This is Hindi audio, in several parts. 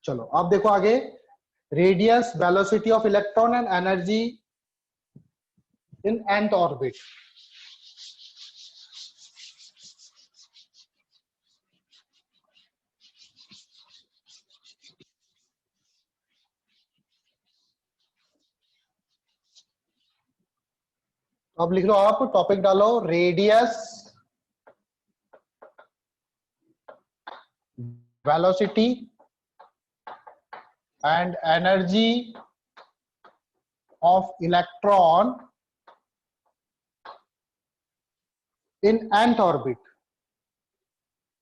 चलो अब देखो आगे, radius, velocity of electron and energy in nth orbit. अब लिख लो, आप टॉपिक डालो, radius, velocity and energy of electron in nth orbit.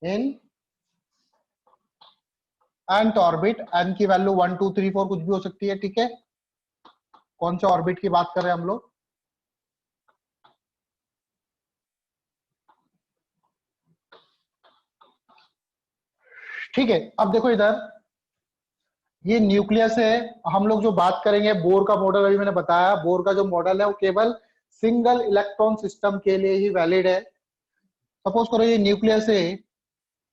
In nth orbit, n की वैल्यू 1 2 3 4 कुछ भी हो सकती है, ठीक है। कौन से ऑर्बिट की बात कर रहे हैं हम लोग? ठीक है। अब देखो इधर, ये न्यूक्लियस है। हम लोग जो बात करेंगे बोर का मॉडल, अभी मैंने बताया, बोर का जो मॉडल है वो केवल सिंगल इलेक्ट्रॉन सिस्टम के लिए ही वैलिड है। सपोज करो ये न्यूक्लियस है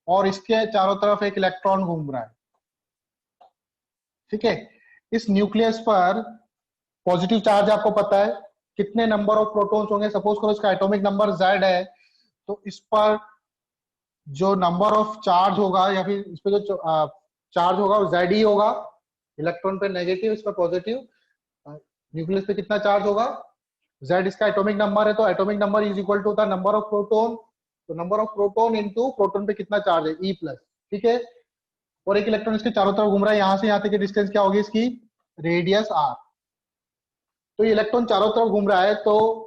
और इसके चारों तरफ एक इलेक्ट्रॉन घूम रहा है, ठीक है। इस न्यूक्लियस पर पॉजिटिव चार्ज आपको पता है, कितने नंबर ऑफ प्रोटॉन्स होंगे? सपोज करो इसका एटॉमिक नंबर Z है, तो इस पर जो नंबर ऑफ चार्ज होगा या फिर इस पे जो चार्ज होगा वो Z ही होगा। इलेक्ट्रॉन पे नेगेटिव, इस पर पॉजिटिव। न्यूक्लियस पे कितना चार्ज होगा? Z इसका एटॉमिक नंबर है, तो atomic number is equal to the number of proton. तो number of proton into proton पे कितना चार्ज है, E प्लस, ठीक है। और एक इलेक्ट्रॉन इसके चारों तरफ घूम रहा है, यहां से यहां तक की डिस्टेंस क्या होगी इसकी? Radius R। तो ये इलेक्ट्रॉन चारों तरफ घूम रहा है, तो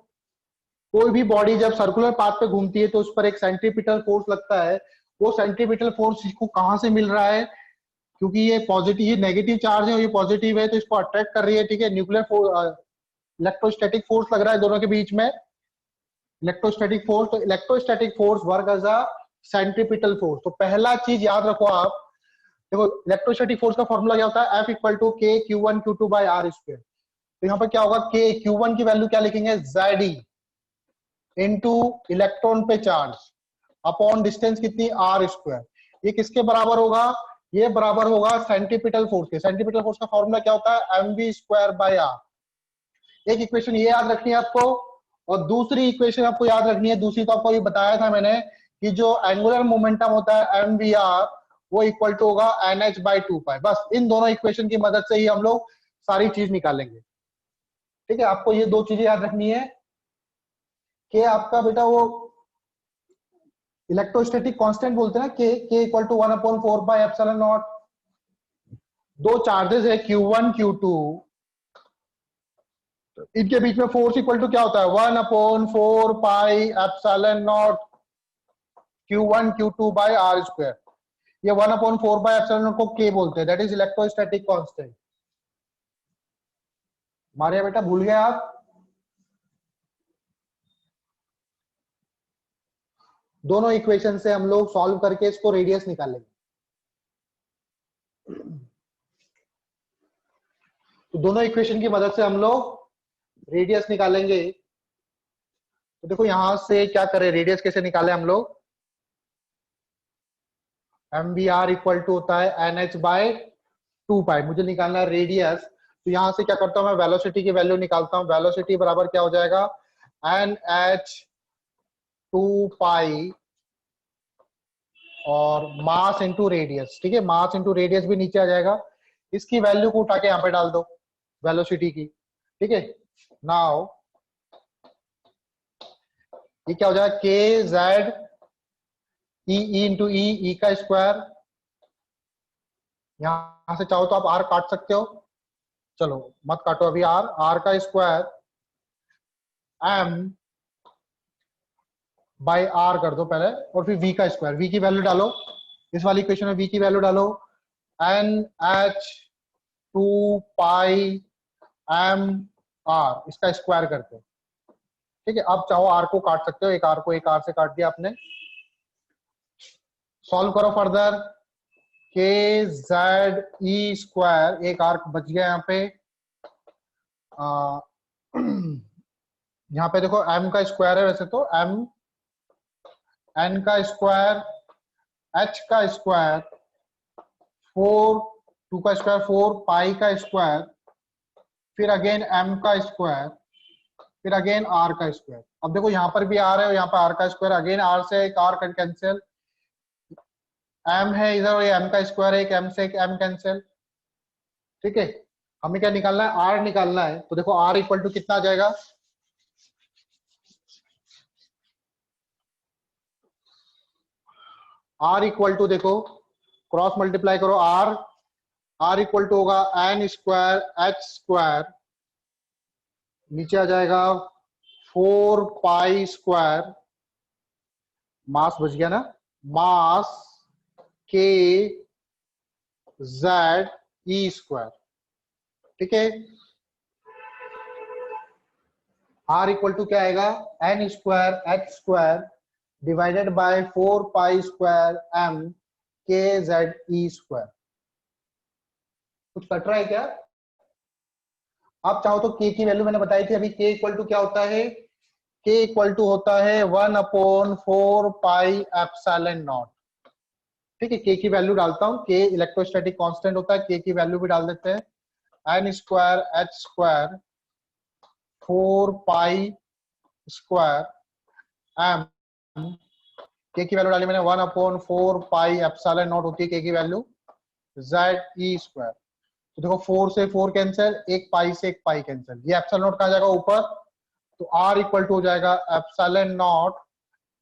कोई भी बॉडी जब सर्कुलर पाथ पे घूमती है तो उस पर एक सेंट्रीपिटल फोर्स लगता है। वो सेंट्रीपिटल फोर्स इसको कहां से मिल रहा है? क्योंकि ये पॉजिटिव, ये नेगेटिव चार्ज है और ये पॉजिटिव है, तो इसको अट्रैक्ट कर रही है, ठीक है। न्यूक्लियर फोर्स, इलेक्ट्रोस्टैटिक फोर्स लग रहा है दोनों के बीच में, इलेक्ट्रोस्टैटिक फोर्स। तो electrostatic force work as a centripetal force. तो पहला चीज याद रखो आप, देखो इलेक्ट्रोस्टैटिक फोर्स का फॉर्मूला क्या होता है? F equal to K Q1 Q2 by R square. तो यहाँ पर क्या होगा? K, Q1 की वैल्यू क्या लिखेंगे? ZE इनटू इलेक्ट्रॉन पे चार्ज अपॉन डिस्टेंस कितनी? R square. ये किसके बराबर होगा? ये बराबर होगा सेंट्रीपिटल फोर्स के। सेंट्रीपिटल फोर्स का फॉर्मूला क्या होता है? mv square by R। एक इक्वेशन ये याद रखनी है आपको, और दूसरी इक्वेशन आपको याद रखनी है, दूसरी तो आपको ये बताया था मैंने, कि जो एंगुलर मोमेंटम होता है mvr, वो इक्वल टू होगा nh बाई 2 पाई। बस इन दोनों इक्वेशन की मदद से ही हम लोग सारी चीज निकालेंगे, ठीक है। आपको ये दो चीजें याद रखनी है कि आपका बेटा वो इलेक्ट्रोस्टैटिक कांस्टेंट बोलते हैं ना, K equal to 1/4 by epsilon naught. दो चार्जेस है Q1 Q2, इनके बीच में फोर्स इक्वल टू क्या होता है? 1/4 pi epsilon naught Q1 Q2 by R square. ये 1/4 बाय एप्सिलॉन नॉट को K बोलते हैं, that is electrostatic constant. Maria बेटा भूल गए आप? दोनों इक्वेशन से हम लोग सॉल्व करके इसको रेडियस निकालेंगे। तो दोनों इक्वेशन की मदद से हम लोग रेडियस निकालेंगे। तो देखो यहां से क्या करें, रेडियस कैसे निकाले हम लोग? mvr इक्वल टू होता है nh बाय 2 पाई। मुझे निकालना है रेडियस, तो यहां से क्या करता हूं मैं? वेलोसिटी की वैल्यू निकालता हूं। वेलोसिटी बराबर क्या हो जाएगा? nh 2 पाई और मास इंटू रेडियस, ठीक है। मास इंटू रेडियस भी नीचे आ जाएगा। इसकी वैल्यू को उठा के यहाँ पे डाल दो, वेलोसिटी की, ठीक है। नाउ ये क्या हो जाएगा? के जेड ई इंटू ई का स्क्वायर। यहां से चाहो तो आप आर काट सकते हो, चलो मत काटो अभी। आर का स्क्वायर एम बाई आर कर दो पहले, और फिर वी का स्क्वायर। वी की वैल्यू डालो, इस वाली इक्वेशन में वी की वैल्यू डालो, एन एच 2 पाई एम आर, इसका स्क्वायर करते हो, ठीक है। अब चाहो आर को काट सकते हो, एक आर को एक आर से काट दिया आपने। सॉल्व करो फर्दर, के जेड ई स्क्वायर, एक आर बच गया यहाँ पे। यहाँ पे देखो m का स्क्वायर है वैसे तो, m n का स्क्वायर h का स्क्वायर 4 2 का स्क्वायर 4, पाई का स्क्वायर, फिर अगेन m का स्क्वायर, फिर अगेन r का स्क्वायर। अब देखो यहाँ पर भी r है और यहाँ पर r का स्क्वायर, अगेन r से एक r कैंसिल, m है इधर और ये m का स्क्वायर है, एक m से एक m कैंसिल। ठीक है, हमें क्या निकालना है, r निकालना है। तो देखो r इक्वल टू कितना आ जाएगा, r इक्वल टू देखो क्रॉस मल्टीप्लाई करो, r इक्वल टू होगा n स्क्वायर h स्क्वायर, नीचे आ जाएगा 4 पाई स्क्वायर, मास बच गया ना, मास k z e स्क्वायर। ठीक है, r इक्वल टू क्या आएगा, n square h square divided by 4 pi square m k z e square. कुछ कट रहा है क्या? आप चाहो तो k की वैल्यू मैंने बताई थी अभी, k इक्वल टू क्या होता है, k इक्वल टू होता है 1/4 पाई एप्सिलॉन नॉट। ठीक है, k की वैल्यू डालता हूं, k इलेक्ट्रोस्टैटिक कांस्टेंट होता है, k की वैल्यू भी डाल देते हैं, n square h square 4 pi square m, k की वैल्यू डाली मैंने 1/4 पाई एप्सिलॉन नॉट होती है k की वैल्यू z e स्क्वायर। तो देखो 4 से 4 कैंसिल, एक पाई से एक पाई कैंसिल, ये एप्सिलॉन नॉट कहाँ जाएगा ऊपर, तो r इक्वल टू हो जाएगा epsilon not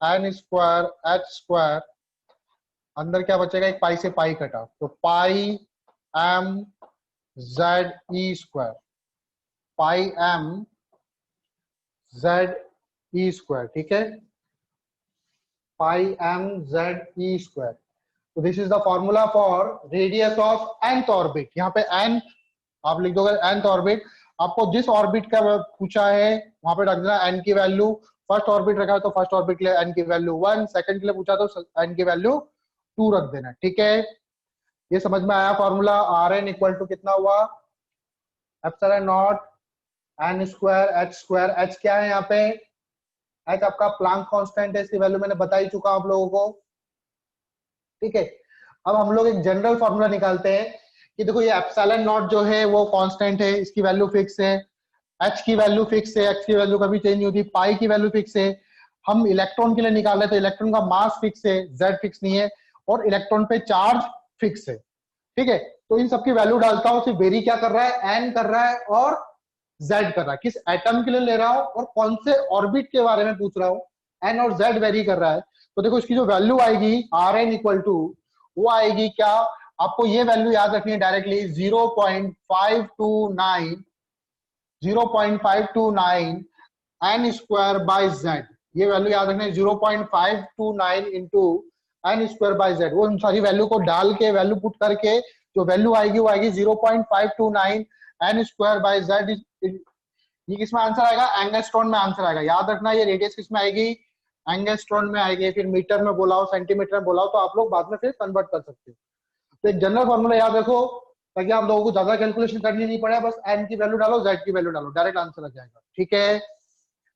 n square h square, अंदर क्या बचेगा, एक पाई से पाई कटा, तो पाई m z e स्क्वायर, पाई m z e स्क्वायर। ठीक है, पाई m z e स्क्वायर। तो this is the formula for radius of nth orbit. यहाँ पे n आप लिख दोगे, nth ऑर्बिट, आपको जिस ऑर्बिट का पूछा है वहां पे रख देना n की वैल्यू, फर्स्ट ऑर्बिट रखा है तो फर्स्ट ऑर्बिट के लिए n की वैल्यू 1, सेकंड के लिए पूछा तो n की वैल्यू 2 रख देना। ठीक है, ये समझ में आया फॉर्मूला। Rn इक्वल टू कितना हुआ, epsilon not n square h square, h क्या है यहाँ पे, h आपका प्लांक कांस्टेंट है, इसकी वैल्यू मैंने बता ही चुका आप लोगों को। ठीक है, अब हम लोग एक जनरल फॉर्मूला निकालते हैं कि देखो ये एप्सिलॉन नॉट जो है वो कांस्टेंट है, इसकी वैल्यू फिक्स है, h की वैल्यू फिक्स है, h की वैल्यू कभी चेंज नहीं होती, पाई की वैल्यू फिक्स है। हम इलेक्ट्रॉन के लिए निकाल रहे हैं तो इलेक्ट्रॉन का मास फिक्स है, z फिक्स नहीं है, और इलेक्ट्रॉन पे चार्ज फिक्स है। ठीक है, तो इन सबकी वैल्यू डालता हूं, सिर्फ वेरी क्या कर रहा है, n कर रहा है और z कर रहा है, किस एटम के लिए ले रहा हूं और कौन से ऑर्बिट के बारे में पूछ रहा हूं, n और z वेरी कर रहा है। तो देखो इसकी जो वैल्यू आएगी Rn इक्वल टू, वो आएगी क्या, आपको ये वैल्यू याद रखनी है directly, 0.529 n square by z। ये वैल्यू याद रखना है 0.529 into n square by z। वो सारी वैल्यू को डाल के, वैल्यू पुट करके जो वैल्यू आएगी वो आएगी 0.529 n स्क्वायर बाय z। ये किसमें आंसर आएगा, एंगस्ट्रॉन में आंसर आएगा। याद रखना ये रेडियस किसमें आएगी, एंगस्ट्रॉन में आएगी। फिर मीटर में बोला हो, सेंटीमीटर में बोला हो, तो आप लोग बाद में फिर कन्वर्ट कर सकते हो। तो एक जनरल फॉर्मूला याद रखो ताकि आप लोगों को ज्यादा कैलकुलेशन करनी नहीं पड़े, बस n की वैल्यू डालो, z की वैल्यू डालो, डायरेक्ट आंसर आ जाएगा। ठीक है,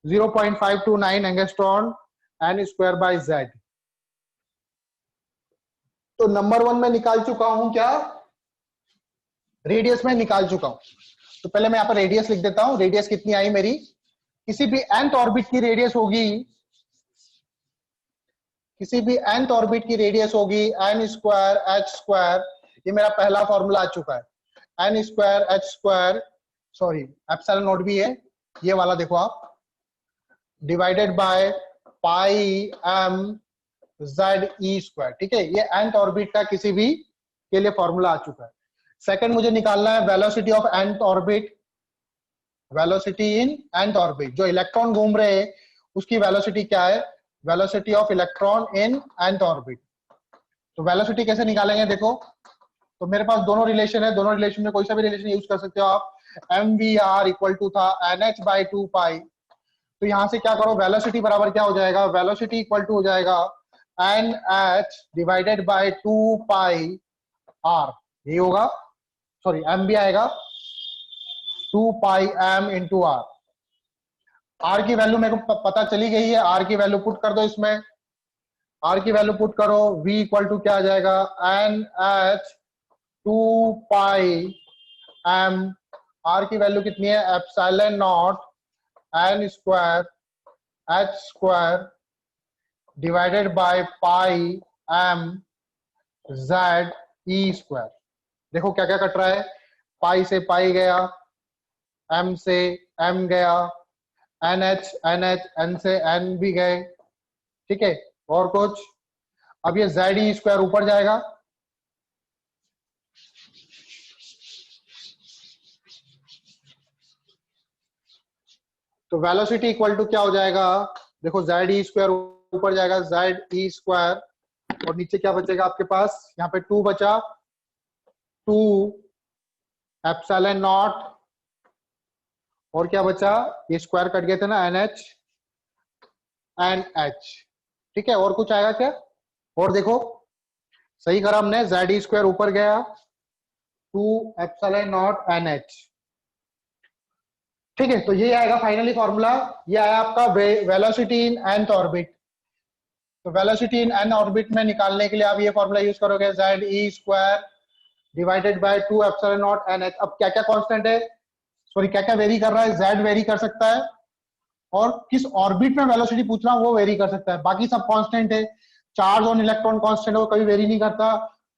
0.529 angstrom n square by z। तो नंबर 1 में निकाल चुका हूं, क्या रेडियस में निकाल चुका हूं। तो पहले मैं यहाँ पर रेडियस लिख देता हूं, रेडियस कितनी आई मेरी, किसी भी nth ऑर्बिट की रेडियस होगी, किसी भी nth ऑर्बिट की रेडियस होगी n स्क्वायर h स्क्वायर। ये मेरा पहला फॉर्मूला आ चुका है, n square h square, sorry epsilon not भी है ये वाला, देखो आप, divided by pi m z e square. ठीक है, ये nth ऑर्बिट का किसी भी के लिए फॉर्मूला आ चुका है। सेकंड मुझे निकालना है velocity of nth orbit, velocity in nth orbit, जो इलेक्ट्रॉन घूम रहे हैं उसकी वेलोसिटी क्या है, velocity of electron in nth orbit. तो वेलोसिटी कैसे निकालेंगे, देखो, तो मेरे पास दोनों रिलेशन है, दोनों रिलेशन में कोई सा भी रिलेशन यूज कर सकते हो आप। mvr इक्वल टू था nh बाई 2 पाई, तो यहां से क्या करो, वेलोसिटी बराबर क्या हो जाएगा, वेलोसिटी इक्वल टू हो जाएगा nh divided by 2 pi r, ये होगा, सॉरी m भी आएगा 2 पाई m इंटू r की वैल्यू मेरे को पता चली गई है, r की वैल्यू पुट कर दो इसमें, r की वैल्यू पुट करो, v इक्वल टू क्या आ जाएगा, nh 2 पाई m, r की वैल्यू कितनी है, epsilon not n square h square divided by pi m z e square. देखो क्या क्या कट रहा है, पाई से पाई गया, m से m गया, nh nh n से n भी गए, ठीक है। और कुछ, अब ये जेड ई स्क्वायर ऊपर जाएगा, तो वेलोसिटी इक्वल टू क्या हो जाएगा, देखो जेड ई स्क्वायर ऊपर जाएगा, जेड ई स्क्वायर, और नीचे क्या बचेगा आपके पास, यहाँ पे 2 बचा, 2 एप्सिलॉन नॉट, और क्या बचा, ये स्क्वायर कट गए थे ना, एन एच एन एच, ठीक है। और कुछ आएगा क्या, और देखो सही करा हमने, जेड ई स्क्वायर ऊपर गया, 2 एप्सिलॉन नॉट एन एच, ठीक है। तो ये आएगा फाइनली फॉर्मूला, ये आया आपका वेलोसिटी इन nth ऑर्बिट। तो वेलोसिटी इन n ऑर्बिट में निकालने के लिए आप ये फॉर्मूला यूज करोगे, Z E square divided by 2 epsilon not an H. अब क्या क्या कांस्टेंट है, सॉरी क्या क्या वेरी कर रहा है, जेड वेरी कर सकता है, और किस ऑर्बिट में वेलोसिटी पूछ रहा हूं वो वेरी कर सकता है, बाकी सब कांस्टेंट है। चार्ज ऑन इलेक्ट्रॉन कांस्टेंट है, वो कभी वेरी नहीं करता,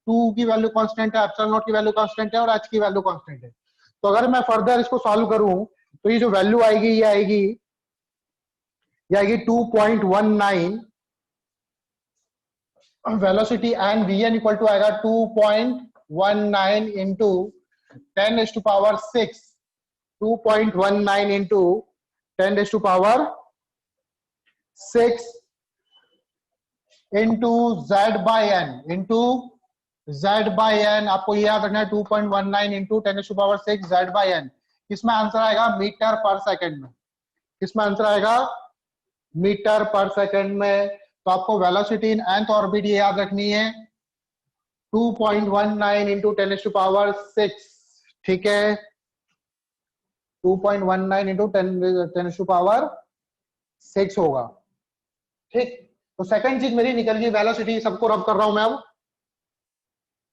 2 की वैल्यू कांस्टेंट है, एप्सिलॉन नॉट की वैल्यू कांस्टेंट है, और h की वैल्यू कांस्टेंट है। तो अगर मैं फर्दर इसको सॉल्व करूं तो ये जो वैल्यू आएगी ये आएगी 2.19, velocity and V N equal to आएगा 2.19 into 10⁶, 2.19 into 10⁶ into Z by N, आपको ये याद रखना है, 2.19 इंटू 10⁶ जेड बाई एन। इसमें आंसर आएगा मीटर पर सेकंड में, इसमें आंसर आएगा मीटर पर सेकंड में। तो आपको वेलोसिटी इन nth ऑर्बिट ये याद रखनी है, 2.19 इंटू 10⁶, ठीक है, 2.19 इंटू 10⁶ होगा, ठीक। तो सेकंड चीज मेरी निकल गई, वेलोसिटी सबको रब कर रहा हूं मैं अब।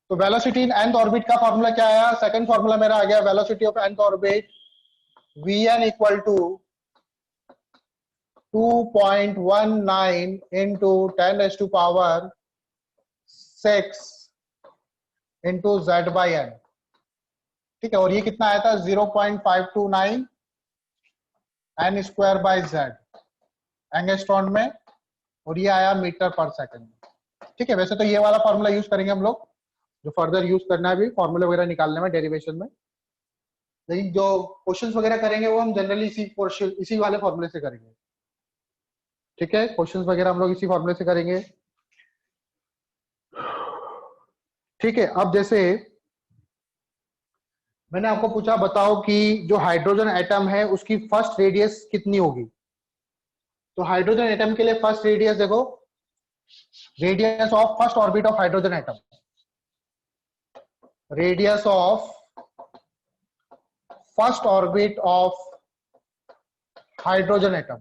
तो वेलोसिटी इन nth ऑर्बिट का फॉर्मूला क्या आया, सेकंड फॉर्मूला मेरा आ गया, velocity of nth orbit vn equal to 2.19 into 10⁶ into Z by N, ठीक है। और ये कितना आया था, 0.529 N square by Z angstrom में, और ये आया मीटर पर सेकंड में, ठीक है। वैसे तो ये वाला फॉर्मूला यूज करेंगे हम लोग, जो फर्दर यूज करना है भी फॉर्मूले वगैरह निकालने में, डेरिवेशन में, लेकिन जो क्वेश्चंस वगैरह करेंगे वो हम जनरली इसी वाले फॉर्मूले से करेंगे, ठीक है। क्वेश्चंस वगैरह हम लोग इसी फॉर्मूले से करेंगे, ठीक है। अब जैसे मैंने आपको पूछा, बताओ कि जो हाइड्रोजन एटम है उसकी फर्स्ट रेडियस कितनी होगी। तो हाइड्रोजन एटम के लिए फर्स्ट रेडियस देखो, radius of first orbit of hydrogen atom, radius of first orbit of hydrogen atom.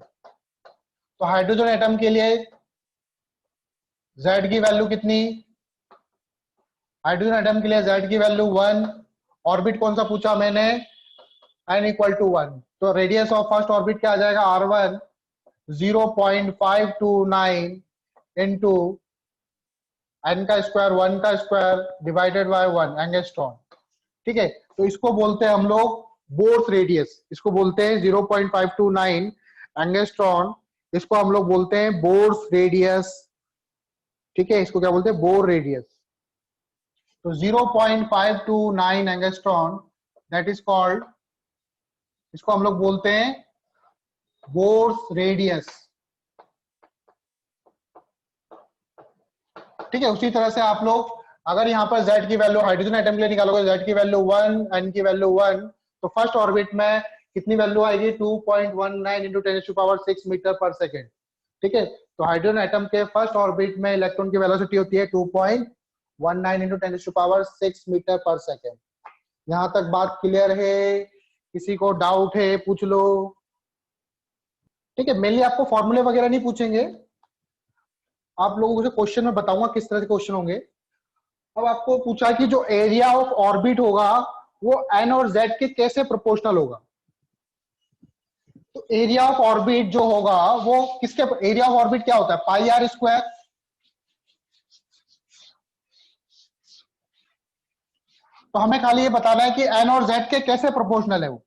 तो हाइड्रोजन एटम के लिए Z की वैल्यू कितनी, हाइड्रोजन एटम के लिए Z की वैल्यू 1, ऑर्बिट कौन सा पूछा मैंने, n इक्वल टू 1। तो रेडियस ऑफ फर्स्ट ऑर्बिट क्या आ जाएगा, R1 0.529 इंटू n का स्क्वायर 1 का स्क्वायर डिवाइडेड बाय 1 एंगस्ट्रॉन, ठीक है। तो इसको बोलते हैं हम लोग बोर्स रेडियस, इसको बोलते हैं 0.529 एंगस्ट्रॉन, इसको हम लोग बोलते हैं बोर्स रेडियस, ठीक है। इसको क्या बोलते हैं, बोर रेडियस। तो 0.529 एंगस्ट्रॉन दैट इज कॉल्ड, इसको हम लोग बोलते हैं बोर्स रेडियस, ठीक है। उसी तरह से आप लोग अगर यहाँ पर Z की वैल्यू हाइड्रोजन एटम के लिए निकालोगे, Z की वैल्यू 1, N की वैल्यू 1, तो फर्स्ट ऑर्बिट में कितनी वैल्यू आएगी, 2.19 इंटू 10⁶ मीटर पर सेकेंड, ठीक है। तो हाइड्रोजन एटम के फर्स्ट ऑर्बिट में इलेक्ट्रॉन की वेलोसिटी होती है 2.19 इंटू 10⁶ मीटर पर सेकेंड। यहां तक बात क्लियर है, किसी को डाउट है पूछ लो, ठीक है। मेनली आपको फॉर्मूले वगैरह नहीं पूछेंगे, आप लोगों को क्वेश्चन में बताऊंगा किस तरह के क्वेश्चन होंगे। अब आपको पूछा कि जो एरिया ऑफ ऑर्बिट होगा वो एन और जेड के कैसे प्रोपोर्शनल होगा। तो एरिया ऑफ ऑर्बिट जो होगा वो किसके, एरिया ऑफ ऑर्बिट क्या होता है, पाई आर स्क्वायर। तो हमें खाली ये बताना है कि एन और जेड के कैसे प्रोपोर्शनल है वो,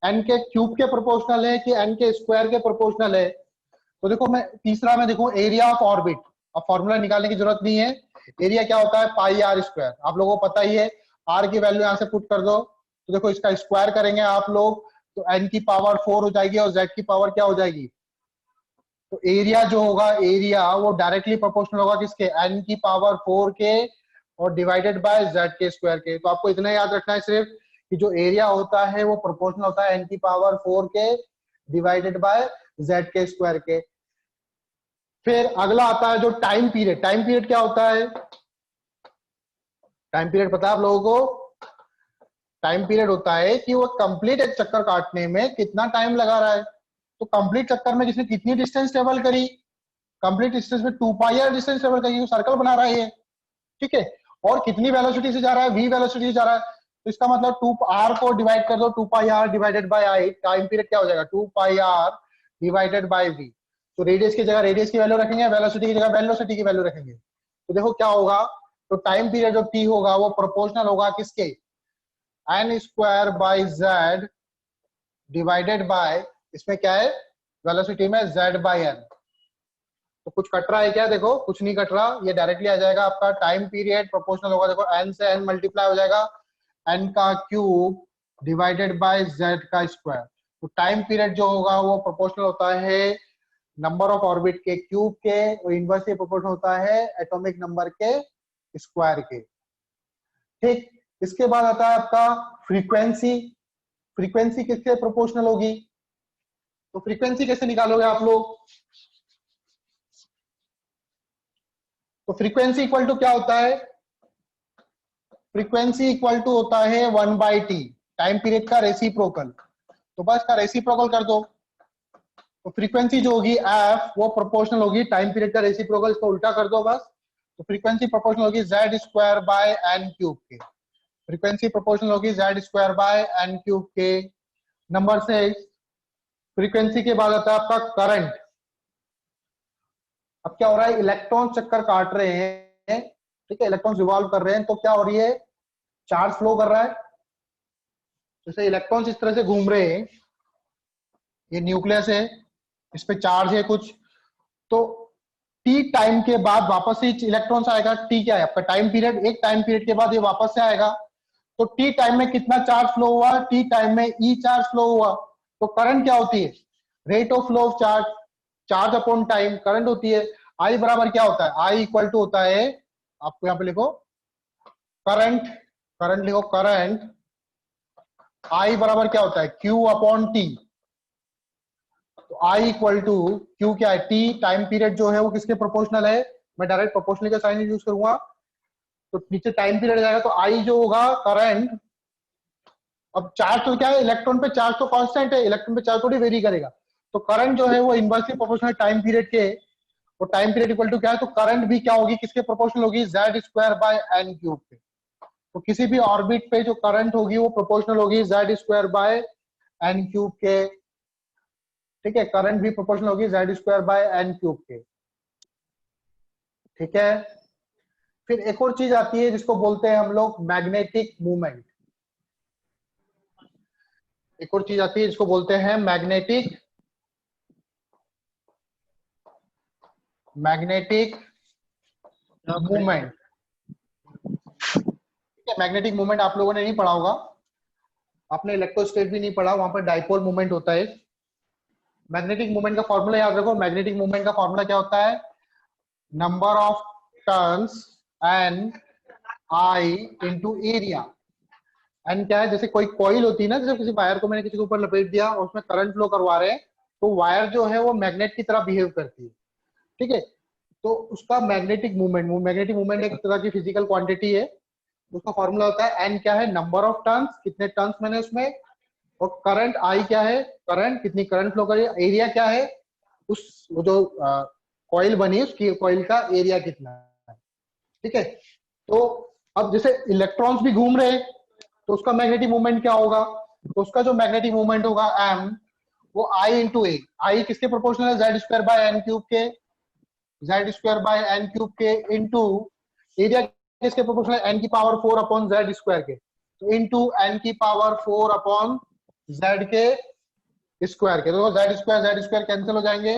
एन के क्यूब के प्रोपोर्शनल है कि एन के स्क्वायर के प्रोपोर्शनल है। तो देखो मैं तीसरा में देखो एरिया ऑफ ऑर्बिट, अब फॉर्मूला निकालने की जरूरत नहीं है। एरिया क्या होता है, पाई आर स्क्वायर, आप लोगों को पता ही है। आर की वैल्यू यहां से पुट कर दो, तो देखो इसका स्क्वायर करेंगे आप लोग तो एन की पावर 4 हो जाएगी और जेड की पावर क्या हो जाएगी। तो एरिया जो होगा, एरिया वो डायरेक्टली प्रोपोर्शनल होगा किसके, एन की पावर 4 के और डिवाइडेड बाय जेड के स्क्वायर के। तो आपको इतना याद रखना है सिर्फ कि जो एरिया होता है वो प्रोपोर्शनल होता है एन की पावर 4 के डिवाइडेड बाय जेड के स्क्वायर के। फिर अगला आता है जो टाइम पीरियड। टाइम पीरियड क्या होता है, टाइम पीरियड पता है आप लोगों को। टाइम पीरियड होता है कि वो कंप्लीट एक चक्कर काटने में कितना टाइम लगा रहा है। तो कंप्लीट चक्कर में जिसने कितनी डिस्टेंस ट्रेवल करी, कंप्लीट डिस्टेंस में 2 पाई आर डिस्टेंस ट्रेवल करी, सर्कल बना रहा है ये, ठीक है। और कितनी वेलोसिटी से जा रहा है, वी वेलोसिटी से जा रहा है। तो इसका मतलब 2 आर को डिवाइड कर दो, 2 pi R divided by I, time period क्या हो जाएगा 2 pi R divided by V. तो रेडियस की जगह रेडियस की वैल्यू रखेंगे, वेलोसिटी की जगह वेलोसिटी की वैल्यू रखेंगे। तो देखो क्या होगा, तो टाइम पीरियड जो टी होगा वो प्रोपोर्शनल होगा किसके, N square by Z divided by, इसमें क्या है वेलोसिटी में जेड बाई एन। तो कुछ कट रहा है क्या, देखो कुछ नहीं कट रहा, ये डायरेक्टली आ जाएगा आपका टाइम पीरियड प्रोपोर्शनल होगा, देखो एन से एन मल्टीप्लाई हो जाएगा, एन का क्यूब डिवाइडेड बाय जेड का स्क्वायर। तो टाइम पीरियड जो होगा वो प्रोपोर्शनल होता है नंबर ऑफ ऑर्बिट के क्यूब के और इनवर्सली प्रोपोर्शनल होता है एटॉमिक नंबर के स्क्वायर के। ठीक, इसके बाद आता है आपका फ्रीक्वेंसी। फ्रीक्वेंसी किसके प्रोपोर्शनल होगी, तो फ्रीक्वेंसी कैसे निकालोगे आप लोग। तो फ्रीक्वेंसी इक्वल टू क्या होता है, फ्रीक्वेंसी इक्वल टू होता है 1/t, टाइम पीरियड का रेसिप्रोकल। तो बस का रेसिप्रोकल कर दो। तो फ्रीक्वेंसी जो होगी एफ वो प्रोपोर्शनल होगी टाइम पीरियड का रेसिप्रोकल, इसको उल्टा कर दो बस। तो फ्रीक्वेंसी प्रोपोर्शनल होगी Z square by N cube के। फ्रीक्वेंसी प्रोपोर्शनल होगी Z square by N cube के। नंबर 6, फ्रीक्वेंसी के बाद आता है आपका करंट। अब क्या हो रहा है, इलेक्ट्रॉन चक्कर काट रहे हैं, ठीक है, इलेक्ट्रॉन रिवॉल्व कर रहे हैं, तो क्या हो रही है, चार्ज फ्लो कर रहा है। जैसे इलेक्ट्रॉन्स इस तरह से घूम रहे हैं, ये न्यूक्लियस है, इस पे चार्ज है कुछ, तो टी टाइम के बाद वापस से इलेक्ट्रॉन्स आएगा। टी क्या है आपका टाइम पीरियड, एक टाइम पीरियड के बाद ये वापस से आएगा। तो टी टाइम में कितना चार्ज फ्लो हुआ, टी टाइम में ई चार्ज फ्लो हुआ। तो करंट क्या होती है, rate of flow of charge, charge upon time current होती है। आई बराबर क्या होता है, आई इक्वल टू होता है, आपको यहां पे लिखो करंट, करंट लिखो करंट, आई बराबर क्या होता है क्यू अपॉन टी। तो आई इक्वल टू क्यू क्या है, टी टाइम पीरियड जो है वो किसके प्रोपोर्शनल है, मैं डायरेक्ट प्रोपोर्शनल का साइन यूज करूंगा। तो नीचे टाइम पीरियड जाएगा, तो आई जो होगा करंट। अब चार्ज तो क्या है, इलेक्ट्रॉन पे चार्ज तो कांस्टेंट है, इलेक्ट्रॉन पे चार्ज थोड़ी वेरी करेगा। तो करंट जो है वो इनवर्सली प्रोपोर्शनल टाइम पीरियड के, और टाइम पीरियड इक्वल टू क्या है, तो करंट भी क्या होगी किसके प्रोपोर्शनल होगी, Z square by N cube के। तो किसी भी ऑर्बिट पे जो करंट होगी वो प्रोपोर्शनल होगी Z square by N cube के, ठीक है, करंट भी प्रोपोर्शनल होगी Z square by N cube के, ठीक है। फिर एक और चीज आती है जिसको बोलते हैं हम लोग मैग्नेटिक मूवमेंट। एक और चीज आती है जिसको बोलते हैं मैग्नेटिक, मैग्नेटिक मूवमेंट, ठीक है। मैग्नेटिक मूवमेंट आप लोगों ने नहीं पढ़ा होगा, आपने इलेक्ट्रोस्टैटिक भी नहीं पढ़ा, वहां पर डाइपोल मूवमेंट होता है। मैग्नेटिक मूवमेंट का फॉर्मूला याद रखो, मैग्नेटिक मूवमेंट का फॉर्मूला क्या होता है, number of turns N I into area. N क्या है, जैसे कोई कॉइल होती है ना, जैसे किसी वायर को मैंने किसी के ऊपर लपेट दिया और उसमें करंट फ्लो करवा रहे हैं, तो वायर जो है वो मैग्नेट की तरह बिहेव करती है, ठीक है। तो उसका मैग्नेटिक मूवमेंट, मैग्नेटिक मूवमेंट एक तरह की फिजिकल क्वांटिटी है। उसका फॉर्मूला होता है एन क्या है, नंबर ऑफ टर्न्स, कितने टर्न्स मैंने उसमें, और करंट आई क्या है, करंट कितनी करंट फ्लो करी, एरिया क्या है, उस वो जो कॉइल बनी उसकी कॉइल का एरिया कितना है, ठीक है। तो अब जैसे इलेक्ट्रॉन्स भी घूम रहे तो उसका मैग्नेटिक मोमेंट क्या होगा, तो उसका जो मैग्नेटिक मोमेंट होगा m, वो I इंटू ए, आई किसके प्रोपोर्शनल है, Z square by N cube के, Z square by N cube के इंटू एरिया किसके प्रोपोर्शनल है, एन की पावर 4 अपॉन जेड स्क्वायर के, तो इंटू एन की पावर 4 अपॉन जेड के स्क्वायर के, तो जेड स्क्वायर कैंसिल हो जाएंगे,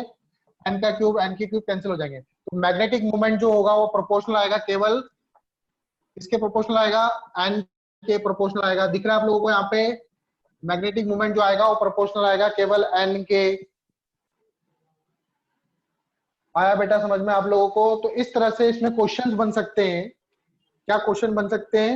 एन की क्यूब कैंसिल हो जाएंगे, तो मैग्नेटिक मोमेंट जो होगा वो प्रोपोर्शनल आएगा, केवल इसके प्रोपोर्शनल आएगा, एन के प्रोपोर्शनल आएगा। दिख रहा है आप लोगों को यहाँ पे, मैग्नेटिक मोमेंट जो आएगा वो प्रोपोर्शनल आएगा केवल एन के। आया बेटा समझ में आप लोगों को? तो इस तरह से इसमें क्वेश्चंस बन सकते हैं। क्या क्वेश्चन बन सकते हैं?